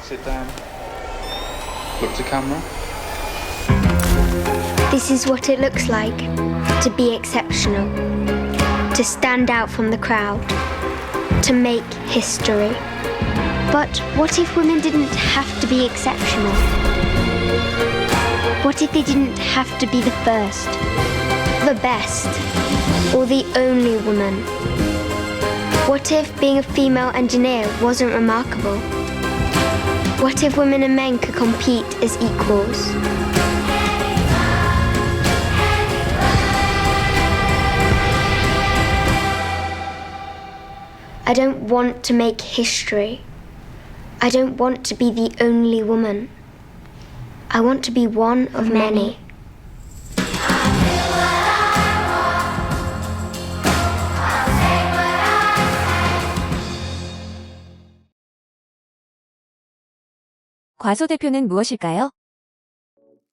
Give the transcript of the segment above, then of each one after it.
Sit down. Look to camera. This is what it looks like to be exceptional, to stand out from the crowd, to make history. But what if women didn't have to be exceptional? What if they didn't have to be the first, the best, or the only woman? What if being a female engineer wasn't remarkable? What if women and men could compete as equals? I don't want to make history. I don't want to be the only woman. I want to be one of many. 과소대표는 무엇일까요?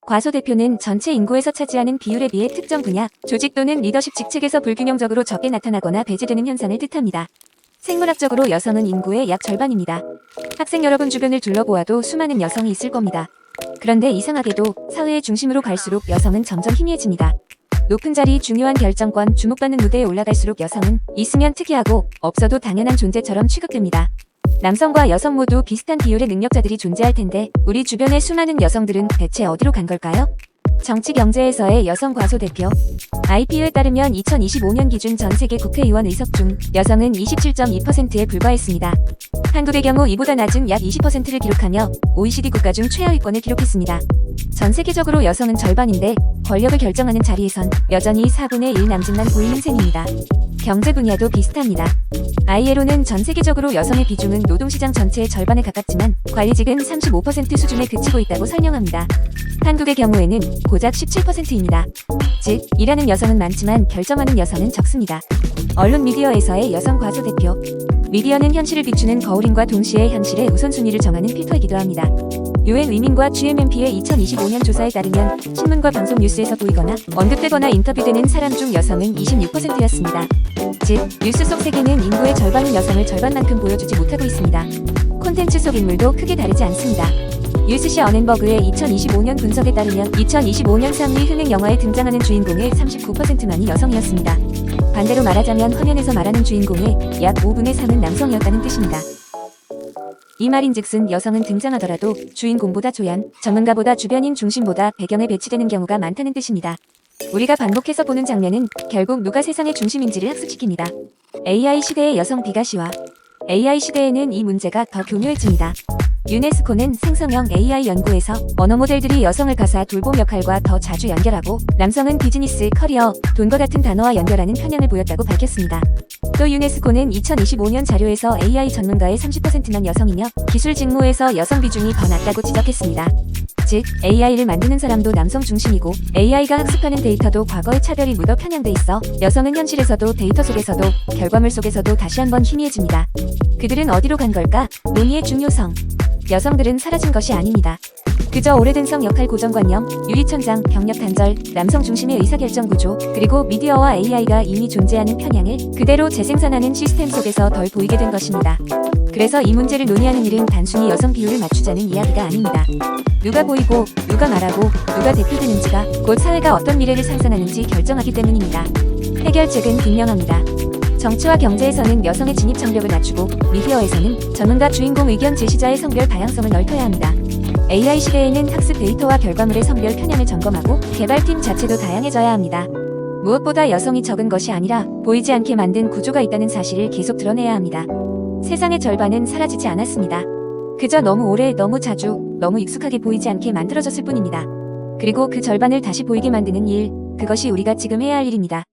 과소대표는 전체 인구에서 차지하는 비율에 비해 특정 분야, 조직 또는 리더십 직책에서 불균형적으로 적게 나타나거나 배제되는 현상을 뜻합니다. 생물학적으로 여성은 인구의 약 절반입니다. 학생 여러분 주변을 둘러보아도 수많은 여성이 있을 겁니다. 그런데 이상하게도 사회의 중심으로 갈수록 여성은 점점 희미해집니다. 높은 자리, 중요한 결정권, 주목받는 무대에 올라갈수록 여성은 있으면 특이하고 없어도 당연한 존재처럼 취급됩니다. 남성과 여성 모두 비슷한 비율의 능력자들이 존재할 텐데 우리 주변의 수많은 여성들은 대체 어디로 간 걸까요? 정치 경제에서의 여성 과소대표. IPU에 따르면 2025년 기준 전 세계 국회의원 의석 중 여성은 27.2%에 불과했습니다. 한국의 경우 이보다 낮은 약 20%를 기록하며 OECD 국가 중 최하위권을 기록했습니다. 전 세계적으로 여성은 절반인데 권력을 결정하는 자리에선 여전히 4분의 1 남짓만 보이는 셈입니다. 경제 분야도 비슷합니다. ILO는 전 세계적으로 여성의 비중은 노동시장 전체의 절반에 가깝지만 관리직은 35% 수준에 그치고 있다고 설명합니다. 한국의 경우에는 고작 17%입니다. 즉, 일하는 여성은 많지만 결정하는 여성은 적습니다. 언론 미디어에서의 여성 과소대표. 미디어는 현실을 비추는 거울인과 동시에 현실의 우선순위를 정하는 필터이기도 합니다. UN 위민과 GMMP의 2025년 조사에 따르면 신문과 방송 뉴스에서 보이거나 언급되거나 인터뷰되는 사람 중 여성은 26%였습니다. 즉, 뉴스 속 세계는 인구의 절반인 여성을 절반만큼 보여주지 못하고 있습니다. 콘텐츠 속 인물도 크게 다르지 않습니다. 유스시 어넨버그의 2025년 분석에 따르면 2025년 상위 흥행 영화에 등장하는 주인공의 39%만이 여성이었습니다. 반대로 말하자면 화면에서 말하는 주인공의 약 5분의 3은 남성이었다는 뜻입니다. 이 말인즉슨 여성은 등장하더라도 주인공보다 조연, 전문가보다 주변인 중심보다 배경에 배치되는 경우가 많다는 뜻입니다. 우리가 반복해서 보는 장면은 결국 누가 세상의 중심인지를 학습시킵니다. AI 시대의 여성 비가시화. AI 시대에는 이 문제가 더 교묘해집니다. 유네스코는 생성형 AI 연구에서 언어 모델들이 여성을 가사 돌봄 역할과 더 자주 연결하고 남성은 비즈니스, 커리어, 돈과 같은 단어와 연결하는 편향을 보였다고 밝혔습니다. 또 유네스코는 2025년 자료에서 AI 전문가의 30%만 여성이며 기술 직무에서 여성 비중이 더 낮다고 지적했습니다. 즉, AI를 만드는 사람도 남성 중심이고 AI가 학습하는 데이터도 과거의 차별이 묻어 편향돼 있어 여성은 현실에서도 데이터 속에서도 결과물 속에서도 다시 한번 희미해집니다. 그들은 어디로 간 걸까? 논의의 중요성. 여성들은 사라진 것이 아닙니다. 그저 오래된 성 역할 고정관념, 유리천장, 경력 단절, 남성 중심의 의사결정 구조, 그리고 미디어와 AI가 이미 존재하는 편향을 그대로 재생산하는 시스템 속에서 덜 보이게 된 것입니다. 그래서 이 문제를 논의하는 일은 단순히 여성 비율을 맞추자는 이야기가 아닙니다. 누가 보이고, 누가 말하고, 누가 대표되는지가 곧 사회가 어떤 미래를 상상하는지 결정하기 때문입니다. 해결책은 분명합니다. 정치와 경제에서는 여성의 진입 장벽을 낮추고 미디어에서는 전문가 주인공 의견 제시자의 성별 다양성을 넓혀야 합니다. AI 시대에는 학습 데이터와 결과물의 성별 편향을 점검하고 개발팀 자체도 다양해져야 합니다. 무엇보다 여성이 적은 것이 아니라 보이지 않게 만든 구조가 있다는 사실을 계속 드러내야 합니다. 세상의 절반은 사라지지 않았습니다. 그저 너무 오래, 너무 자주, 너무 익숙하게 보이지 않게 만들어졌을 뿐입니다. 그리고 그 절반을 다시 보이게 만드는 일, 그것이 우리가 지금 해야 할 일입니다.